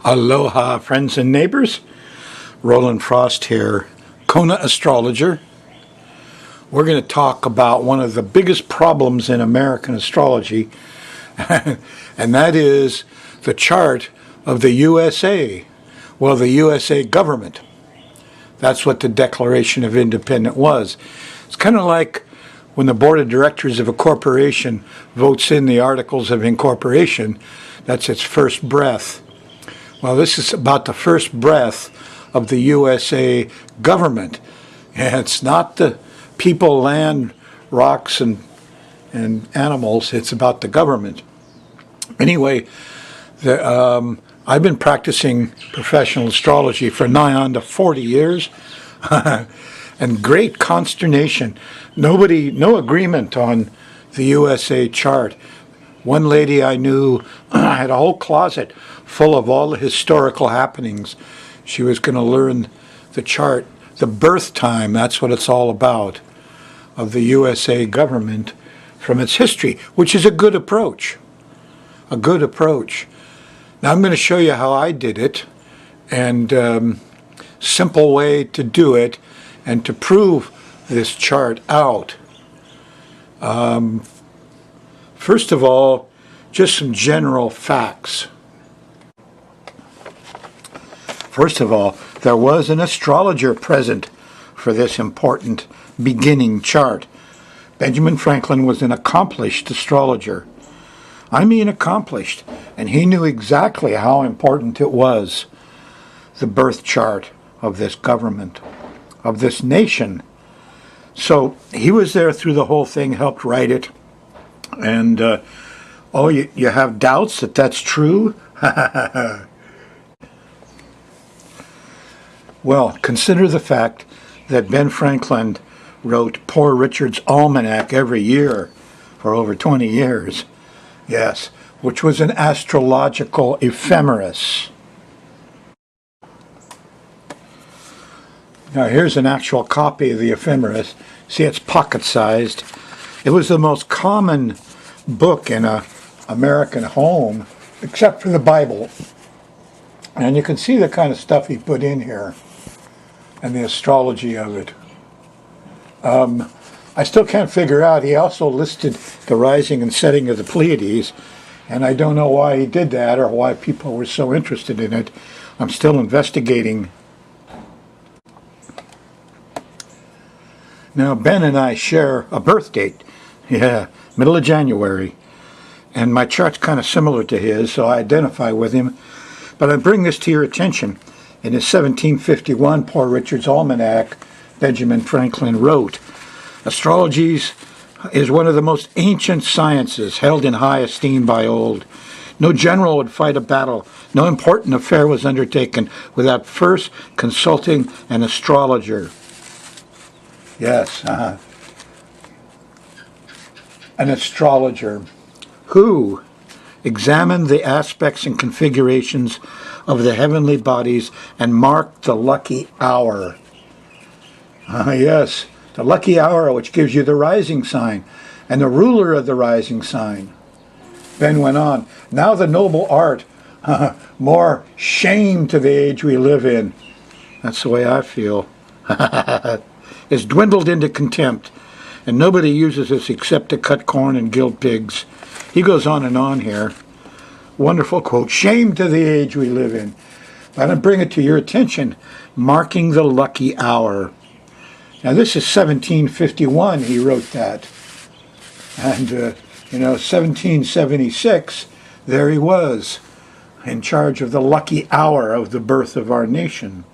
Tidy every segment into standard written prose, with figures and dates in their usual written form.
Aloha, friends and neighbors. Roland Frost here, Kona astrologer. We're going to talk about one of the biggest problems in American astrology, and that is the chart of the USA. Well, the USA government. That's what the Declaration of Independence was. It's kind of like when the board of directors of a corporation votes in the Articles of Incorporation. That's its first breath. Well, this is about the first breath of the USA government. And it's not the people, land, rocks, and animals. It's about the government. Anyway, I've been practicing professional astrology for nigh on to 40 years. And great consternation. No agreement on the USA chart. One lady I knew had a whole closet full of all the historical happenings. She was going to learn the chart, the birth time, that's what it's all about, of the USA government from its history, which is a good approach. A good approach. Now I'm going to show you how I did it, and simple way to do it, and to prove this chart out. First of all, just some general facts. First of all, there was an astrologer present for this important beginning chart. Benjamin Franklin was an accomplished astrologer. I mean accomplished, and he knew exactly how important it was, the birth chart of this government, of this nation. So he was there through the whole thing, helped write it. And, you have doubts that that's true? Well, consider the fact that Ben Franklin wrote Poor Richard's Almanac every year for over 20 years. Yes, which was an astrological ephemeris. Now here's an actual copy of the ephemeris. See, it's pocket-sized. It was the most common book in an American home, except for the Bible. And you can see the kind of stuff he put in here, and the astrology of it. I still can't figure out, he also listed the rising and setting of the Pleiades, and I don't know why he did that or why people were so interested in it. I'm still investigating. Now, Ben and I share a birth date. Yeah, middle of January. And my chart's kind of similar to his, so I identify with him. But I bring this to your attention. In his 1751 Poor Richard's Almanac, Benjamin Franklin wrote, "Astrology is one of the most ancient sciences, held in high esteem by old. No general would fight a battle, no important affair was undertaken without first consulting an astrologer." Yes, an astrologer who examined the aspects and configurations of the heavenly bodies and marked the lucky hour. Yes, the lucky hour which gives you the rising sign and the ruler of the rising sign. Ben went on, "Now the noble art, more shame to the age we live in." That's the way I feel. Is dwindled into contempt, and nobody uses this except to cut corn and gild pigs. He goes on here. Wonderful quote. Shame to the age we live in. But I bring it to your attention, marking the lucky hour. Now this is 1751, he wrote that. And, 1776, there he was, in charge of the lucky hour of the birth of our nation.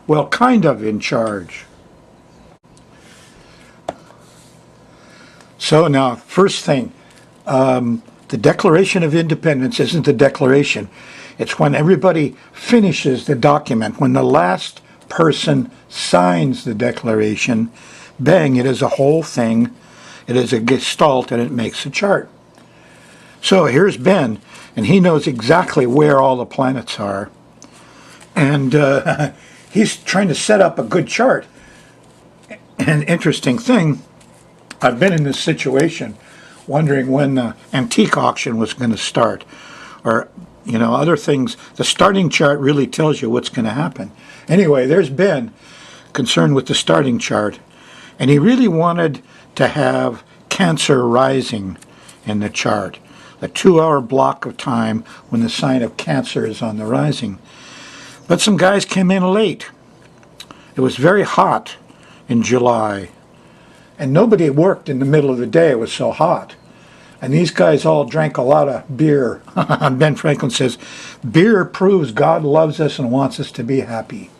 Well, kind of in charge. So now, first thing, the Declaration of Independence isn't the declaration. It's when everybody finishes the document, when the last person signs the declaration, bang, it is a whole thing. It is a gestalt, and it makes a chart. So here's Ben, and he knows exactly where all the planets are. And he's trying to set up a good chart. An interesting thing, I've been in this situation wondering when the antique auction was going to start, or other things. The starting chart really tells you what's going to happen. Anyway, there's Ben, concerned with the starting chart, and he really wanted to have Cancer rising in the chart, a 2-hour block of time when the sign of Cancer is on the rising. But some guys came in late. It was very hot in July, and nobody worked in the middle of the day. It was so hot. And these guys all drank a lot of beer. Ben Franklin says, beer proves God loves us and wants us to be happy.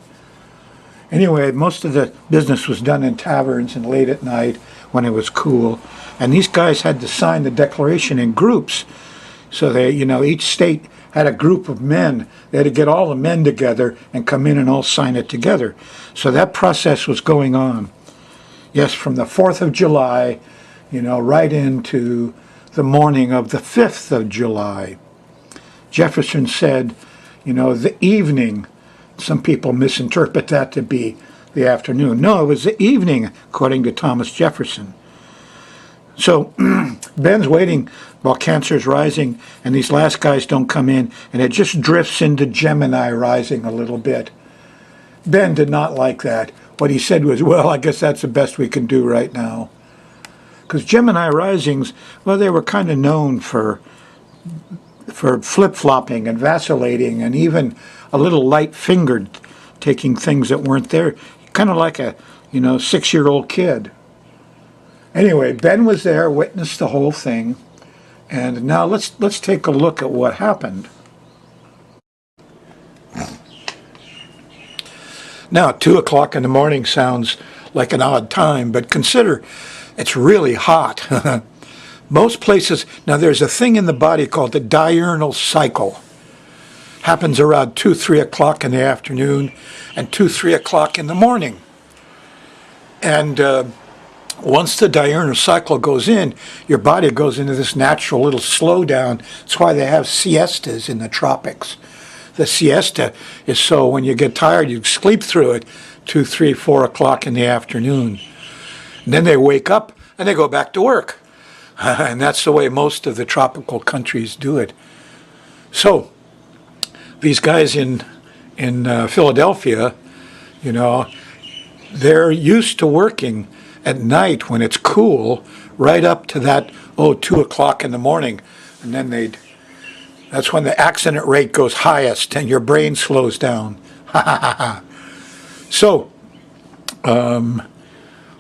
Anyway, most of the business was done in taverns and late at night when it was cool. And these guys had to sign the Declaration in groups. So they, each state had a group of men. They had to get all the men together and come in and all sign it together. So that process was going on. Yes, from the 4th of July, right into the morning of the 5th of July. Jefferson said, the evening. Some people misinterpret that to be the afternoon. No, it was the evening, according to Thomas Jefferson. So Ben's waiting while Cancer's rising, and these last guys don't come in, and it just drifts into Gemini rising a little bit. Ben did not like that. What he said was, well, I guess that's the best we can do right now. Because Gemini risings, well, they were kind of known for flip-flopping and vacillating and even a little light-fingered, taking things that weren't there, kind of like a 6-year-old kid. Anyway, Ben was there, witnessed the whole thing, and now let's take a look at what happened. Now, 2 o'clock in the morning sounds like an odd time, but consider it's really hot. Most places, now there's a thing in the body called the diurnal cycle. Happens around 2, 3 o'clock in the afternoon and 2, 3 o'clock in the morning. And once the diurnal cycle goes in, your body goes into this natural little slowdown. That's why they have siestas in the tropics. The siesta is so when you get tired, you sleep through it 2, 3, 4 o'clock in the afternoon. And then they wake up and they go back to work. And that's the way most of the tropical countries do it. So these guys in Philadelphia, they're used to working at night when it's cool, right up to that 2 o'clock in the morning, and then that's when the accident rate goes highest and your brain slows down. So,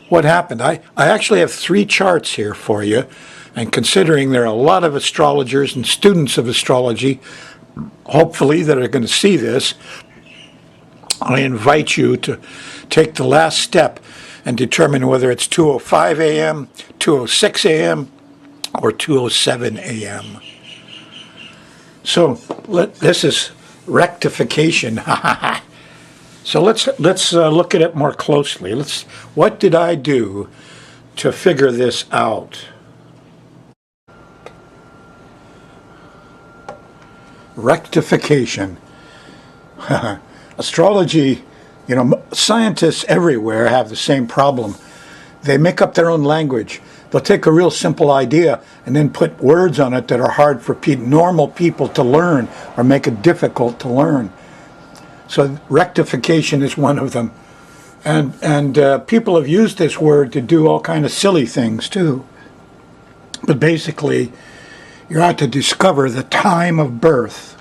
what happened? I actually have 3 charts here for you, and considering there are a lot of astrologers and students of astrology, hopefully, that are going to see this, I invite you to take the last step and determine whether it's 2:05 a.m., 2:06 a.m., or 2:07 a.m. So this is rectification. So let's look at it more closely. What did I do to figure this out? Rectification. Astrology, scientists everywhere have the same problem. They make up their own language. They'll take a real simple idea and then put words on it that are hard for normal people to learn or make it difficult to learn. So rectification is one of them. And people have used this word to do all kind of silly things too. But basically, you're out to discover the time of birth.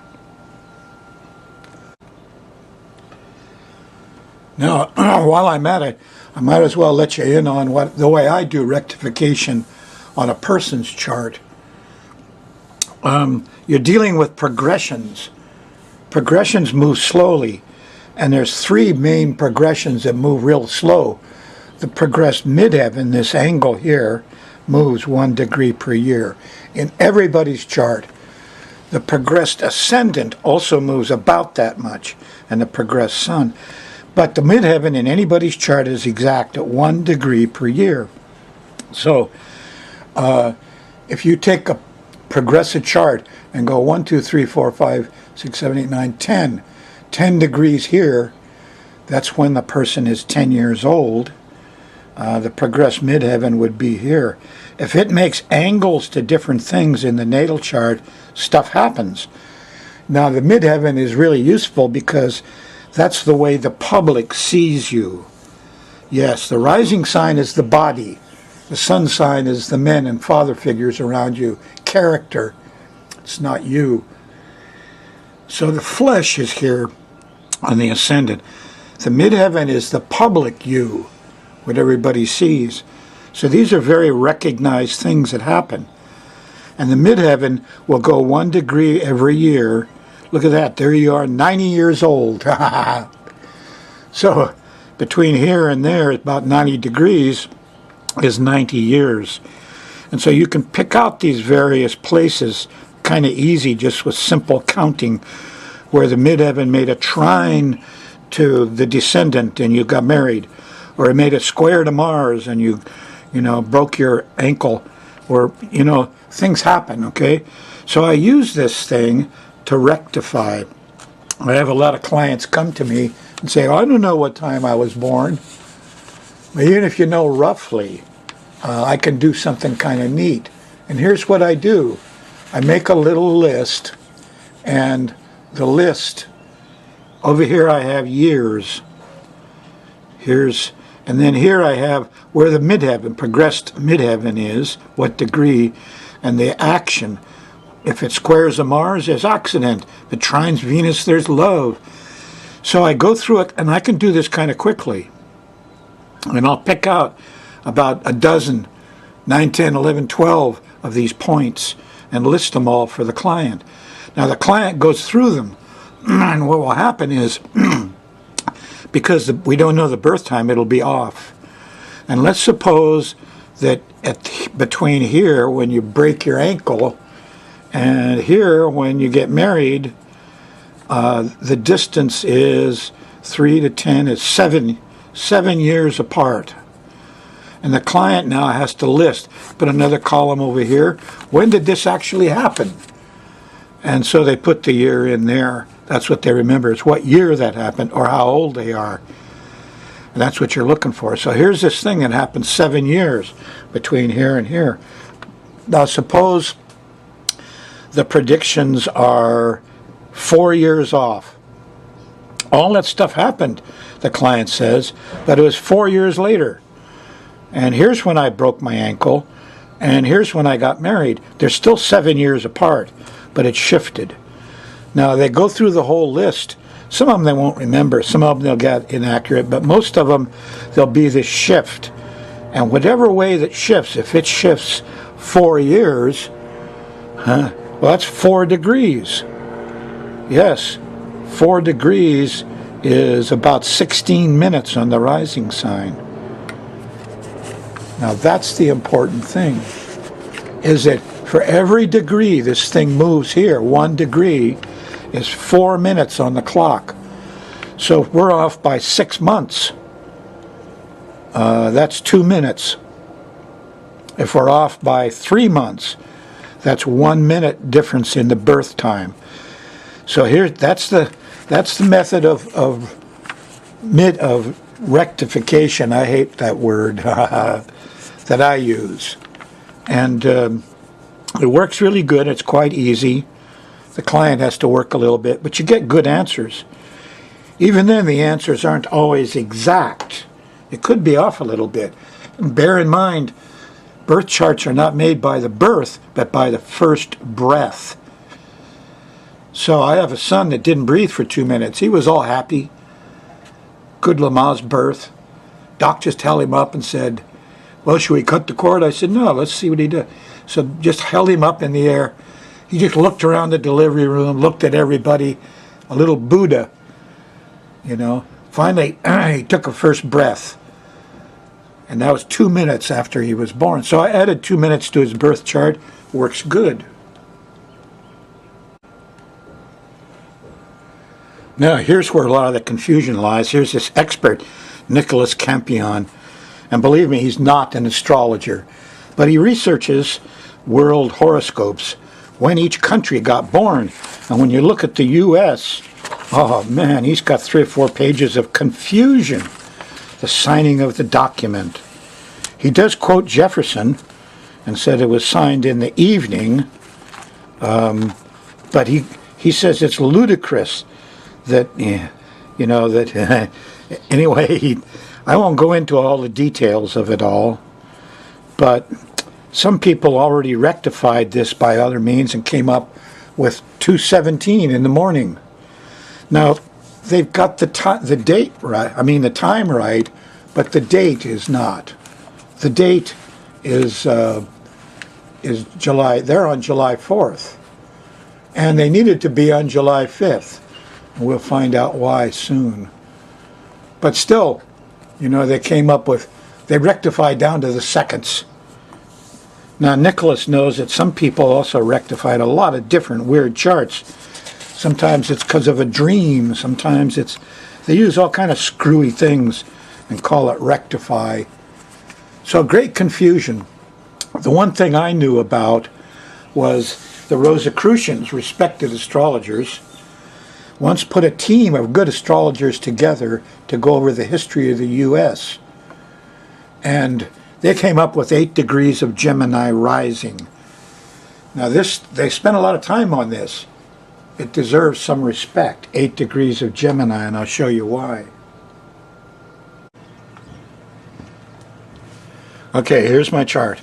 Now, while I'm at it, I might as well let you in on the way I do rectification on a person's chart. You're dealing with progressions. Progressions move slowly, and there's 3 main progressions that move real slow. The progressed midheaven, this angle here, moves 1 degree per year in everybody's chart. The progressed ascendant also moves about that much, and the progressed sun. But the midheaven in anybody's chart is exact at 1 degree per year. So if you take a progressive chart and go 1, 2, 3, 4, 5, 6, 7, 8, 9, 10 degrees here, that's when the person is 10 years old. The progressed midheaven would be here. If it makes angles to different things in the natal chart, stuff happens. Now, the midheaven is really useful because that's the way the public sees you. Yes, the rising sign is the body. The sun sign is the men and father figures around you. Character. It's not you. So the flesh is here on the ascendant. The midheaven is the public you, what everybody sees. So these are very recognized things that happen. And the midheaven will go 1 degree every year. Look at that. There you are, 90 years old. So between here and there, about 90 degrees is 90 years. And so you can pick out these various places kind of easy just with simple counting, where the midheaven made a trine to the descendant and you got married, or it made a square to Mars and you broke your ankle, or things happen. Okay, so I use this thing to rectify. I have a lot of clients come to me and say, I don't know what time I was born. But even if you know roughly, I can do something kind of neat. And here's what I do. I make a little list, and the list, over here I have years. And then here I have where the midheaven, progressed midheaven is, what degree, and the action. If it squares a Mars, there's accident. If it trines Venus, there's love. So I go through it, and I can do this kind of quickly. And I'll pick out about a dozen, 9, 10, 11, 12 of these points and list them all for the client. Now the client goes through them, and what will happen is, because we don't know the birth time, it'll be off. And let's suppose that between here, when you break your ankle, and here, when you get married, the distance is 3 to 10, is 7 years apart. And the client now has to list, put another column over here. When did this actually happen? And so they put the year in there. That's what they remember. It's what year that happened or how old they are. And that's what you're looking for. So here's this thing that happened 7 years between here and here. Now suppose the predictions are 4 years off. All that stuff happened, the client says, but it was 4 years later. And here's when I broke my ankle, and here's when I got married. They're still 7 years apart, but it shifted. Now, they go through the whole list. Some of them they won't remember. Some of them they'll get inaccurate, but most of them, there'll be this shift. And whatever way that shifts, if it shifts 4 years, well, that's 4 degrees. Yes, 4 degrees is about 16 minutes on the rising sign. Now that's the important thing, is that for every degree this thing moves here, 1 degree is 4 minutes on the clock. So if we're off by 6 months, that's 2 minutes. If we're off by 3 months, that's 1 minute difference in the birth time. So here, that's the method of rectification. I hate that word. That I use. And it works really good. It's quite easy. The client has to work a little bit, but you get good answers. Even then, the answers aren't always exact. It could be off a little bit. And bear in mind, birth charts are not made by the birth, but by the first breath. So I have a son that didn't breathe for 2 minutes. He was all happy. Good Lama's birth. Doc just held him up and said, well, should we cut the cord? I said, no, let's see what he did. So just held him up in the air. He just looked around the delivery room, looked at everybody, a little Buddha, Finally, he took a first breath. And that was 2 minutes after he was born. So I added 2 minutes to his birth chart. Works good. Now, here's where a lot of the confusion lies. Here's this expert, Nicolas Campion. And believe me, he's not an astrologer. But he researches world horoscopes, when each country got born. And when you look at the U.S., oh man, he's got 3 or 4 pages of confusion. The signing of the document. He does quote Jefferson and said it was signed in the evening, but he he says it's ludicrous that, that, anyway, I won't go into all the details of it all, but some people already rectified this by other means and came up with 2:17 in the morning. Now, they've got the date right, the time right, but the date is not. The date is July, they're on July 4th. And they needed to be on July 5th. And we'll find out why soon. But still, they came up with, they rectified down to the seconds. Now, Nicolas knows that some people also rectified a lot of different weird charts. Sometimes it's because of a dream. Sometimes they use all kind of screwy things and call it rectify. So great confusion. The one thing I knew about was the Rosicrucians, respected astrologers, once put a team of good astrologers together to go over the history of the U.S. And they came up with 8 degrees of Gemini rising. Now they spent a lot of time on this. It deserves some respect, 8 degrees of Gemini, and I'll show you why. Okay, here's my chart.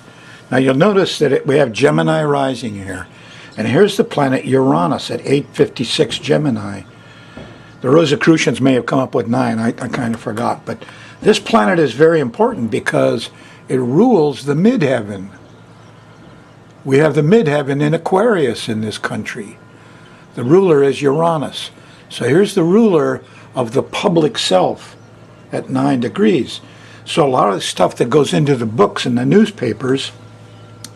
Now you'll notice that we have Gemini rising here. And here's the planet Uranus at 856 Gemini. The Rosicrucians may have come up with 9, I kind of forgot. But this planet is very important because it rules the midheaven. We have the midheaven in Aquarius in this country. The ruler is Uranus. So here's the ruler of the public self at 9 degrees. So a lot of the stuff that goes into the books and the newspapers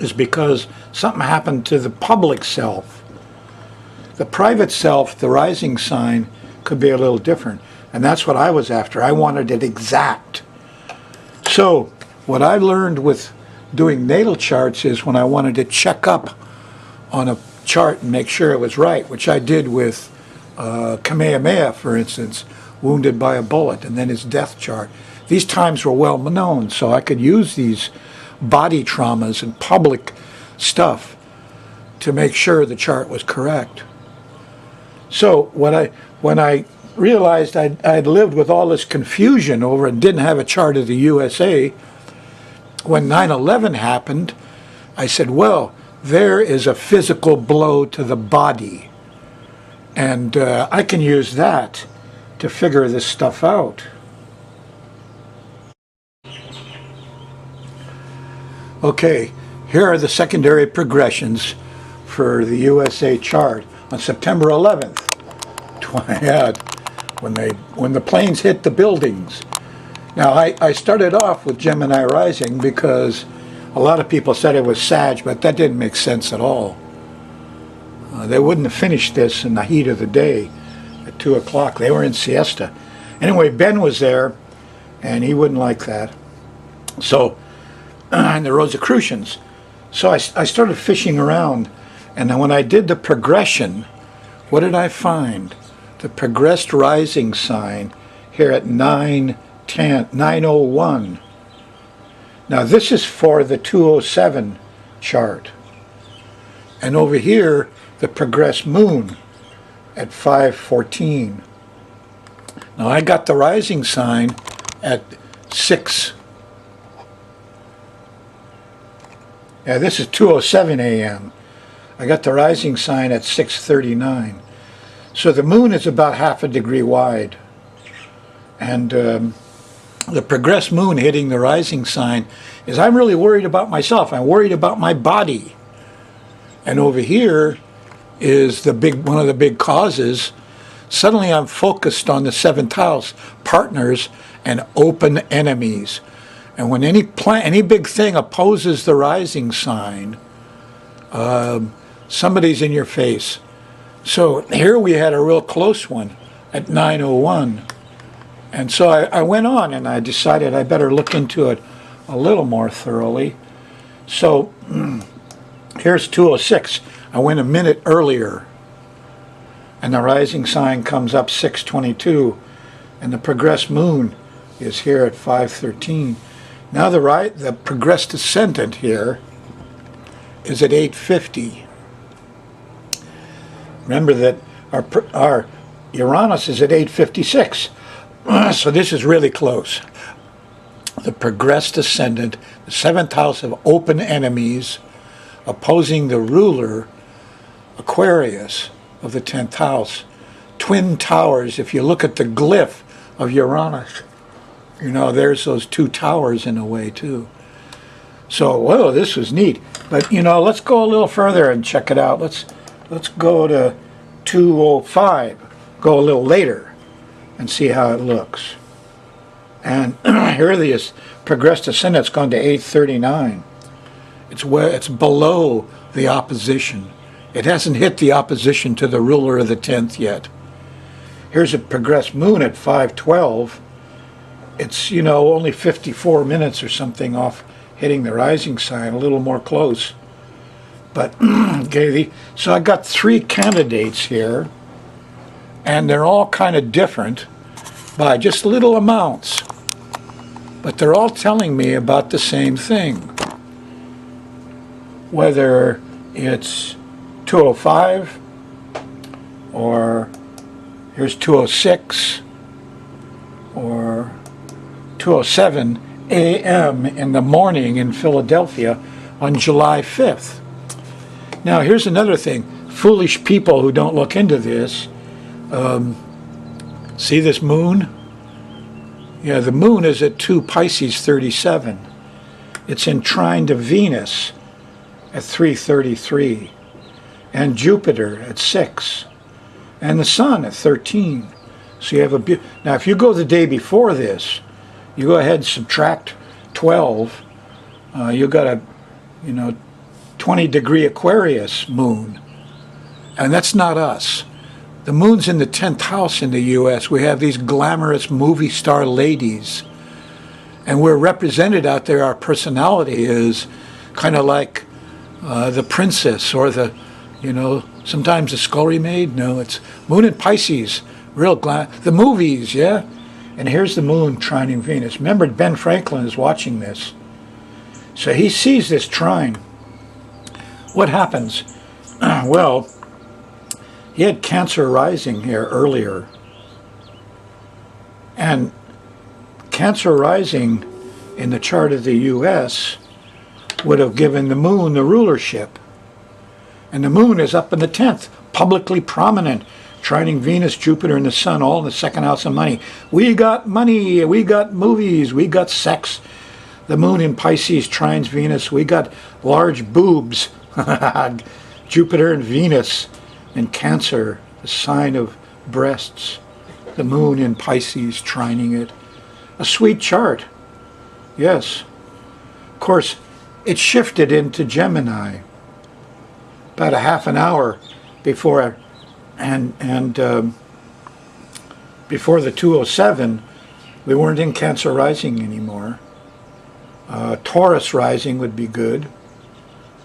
is because something happened to the public self. The private self, the rising sign, could be a little different. And that's what I was after. I wanted it exact. So what I learned with doing natal charts is when I wanted to check up on a chart and make sure it was right, which I did with Kamehameha, for instance, wounded by a bullet, and then his death chart. These times were well known, so I could use these body traumas and public stuff to make sure the chart was correct. So when I realized I'd lived with all this confusion over and didn't have a chart of the USA, when 9/11 happened, I said, well, there is a physical blow to the body, and I can use that to figure this stuff out. Okay, here are the secondary progressions for the USA chart on September 11th. When the planes hit the buildings. Now, I started off with Gemini rising because a lot of people said it was Sag, but that didn't make sense at all. They wouldn't have finished this in the heat of the day at 2 o'clock. They were in siesta. Anyway, Ben was there, and he wouldn't like that. So, and the Rosicrucians. So I started fishing around, and then when I did the progression, what did I find? The progressed rising sign here at 901. Now this is for the 207 chart. And over here, the progressed moon at 514. Now I got the rising sign at 6. Yeah, this is 2:07 a.m. I got the rising sign at 6:39. So the moon is about half a degree wide. And the progressed moon hitting the rising sign is I'm really worried about myself. I'm worried about my body. And over here is one of the big causes. Suddenly I'm focused on the 7th house, partners and open enemies. And when any big thing opposes the rising sign, somebody's in your face. So here we had a real close one at 9:01. And so I went on and I decided I better look into it a little more thoroughly. So here's 2:06. I went a minute earlier. And the rising sign comes up 6:22. And the progressed moon is here at 5:13. Now the progressed ascendant here is at 8:50. Remember that Our Uranus is at 856. So this is really close. The progressed ascendant, the 7th house of open enemies, opposing the ruler, Aquarius, of the 10th house. Twin towers, if you look at the glyph of Uranus, you know, there's those two towers in a way too. So, whoa, this was neat. But, you know, let's go a little further and check it out. Let's go to 205, go a little later and see how it looks. And here it is, progressed ascendant's gone to 839. It's below the opposition. It hasn't hit the opposition to the ruler of the 10th yet. Here's a progressed moon at 512. It's, you know, only 54 minutes or something off hitting the rising sign, a little more close. But, so I got 3 candidates here, and they're all kind of different by just little amounts. But they're all telling me about the same thing. Whether it's 205 or here's 206 or 207 a.m. in the morning in Philadelphia on July 5th. Now here's another thing. Foolish people who don't look into this. See this moon? Yeah, the moon is at 2 Pisces 37. It's in trine to Venus at 333. And Jupiter at 6. And the sun at 13. So you have a now if you go the day before this, you go ahead and subtract 12, you got a 20-degree Aquarius moon. And that's not us. The moon's in the 10th house in the U.S. We have these glamorous movie star ladies. And we're represented out there, our personality is kind of like the princess or the, sometimes the scullery maid. No, it's moon in Pisces, real the movies, yeah? And here's the moon trining Venus. Remember, Ben Franklin is watching this. So he sees this trine. What happens? Well, he had Cancer rising here earlier. And Cancer rising in the chart of the U.S. would have given the moon the rulership. And the moon is up in the 10th, publicly prominent, trining Venus, Jupiter, and the sun, all in the 2nd house of money. We got money, we got movies, we got sex. The moon in Pisces trines Venus. We got large boobs. Jupiter and Venus in Cancer, the sign of breasts. The moon in Pisces trining it. A sweet chart. Yes. Of course, it shifted into Gemini about a half an hour before before the 207, we weren't in Cancer rising anymore. Taurus rising would be good.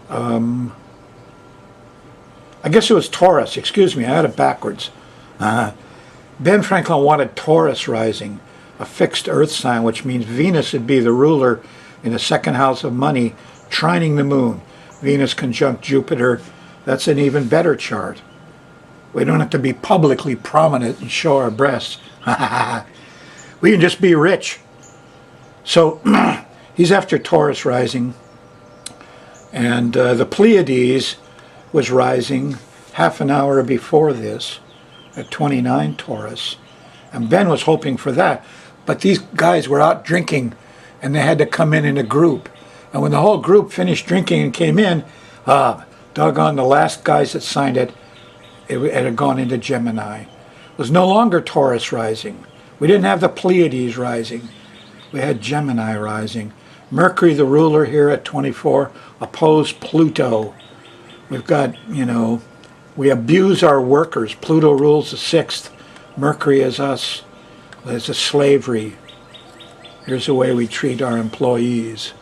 I guess it was Taurus, excuse me, I had it backwards. Ben Franklin wanted Taurus rising, a fixed earth sign, which means Venus would be the ruler in the 2nd house of money, trining the moon. Venus conjunct Jupiter, that's an even better chart. We don't have to be publicly prominent and show our breasts. We can just be rich. So he's after Taurus rising. And the Pleiades was rising half an hour before this at 29 Taurus. And Ben was hoping for that. But these guys were out drinking and they had to come in a group. And when the whole group finished drinking and came in, doggone, the last guys that signed it, it had gone into Gemini. It was no longer Taurus rising. We didn't have the Pleiades rising. We had Gemini rising. Mercury, the ruler here at 24, opposed Pluto. We've got, we abuse our workers. Pluto rules the 6th. Mercury is us. There's a slavery. Here's the way we treat our employees.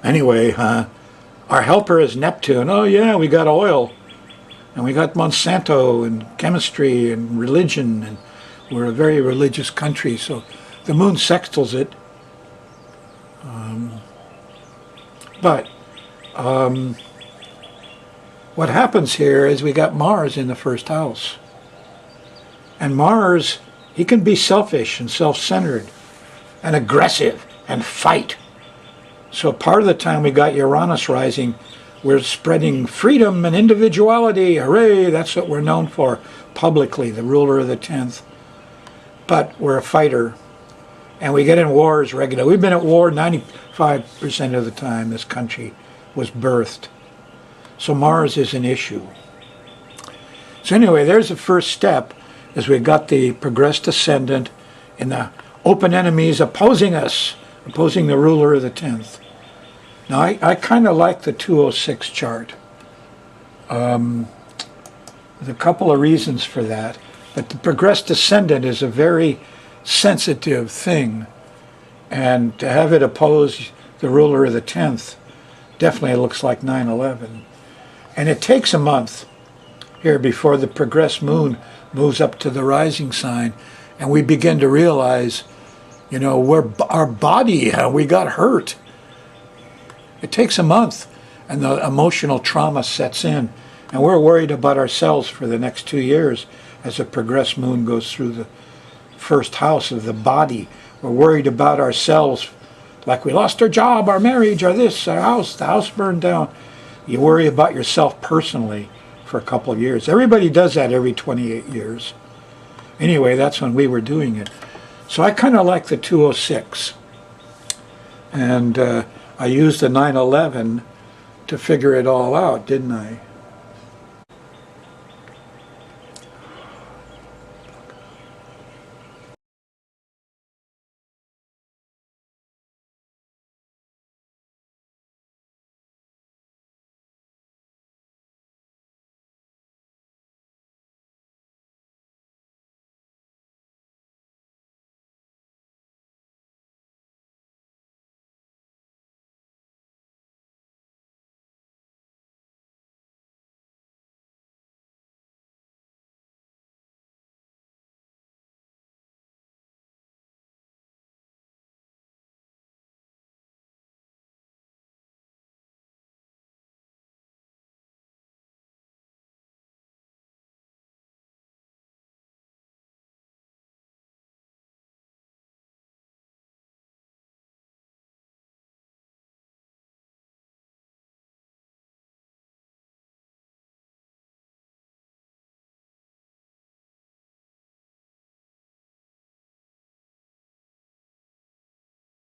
Anyway, our helper is Neptune. Oh yeah, we got oil. And we got Monsanto and chemistry and religion, and we're a very religious country, so the moon sextiles it. What happens here is we got Mars in the 1st house. And Mars, he can be selfish and self-centered and aggressive and fight. So part of the time we got Uranus rising, we're spreading freedom and individuality. Hooray, that's what we're known for publicly, the ruler of the 10th. But we're a fighter, and we get in wars regularly. We've been at war 95% of the time this country was birthed. So Mars is an issue. So anyway, there's the first step, as we got the progressed ascendant and the open enemies opposing us, opposing the ruler of the 10th. Now, I kind of like the 206 chart. There's a couple of reasons for that. But the progressed ascendant is a very sensitive thing. And to have it oppose the ruler of the 10th definitely looks like 9/11. And it takes a month here before the progressed moon moves up to the rising sign. And we begin to realize, you know, our body, we got hurt. It takes a month, and the emotional trauma sets in. And we're worried about ourselves for the next 2 years as the progressed moon goes through the first house of the body. We're worried about ourselves, like we lost our job, our marriage, our this, our house, the house burned down. You worry about yourself personally for a couple of years. Everybody does that every 28 years. Anyway, that's when we were doing it. So I kind of like the 206. And I used the 9/11 to figure it all out, didn't I?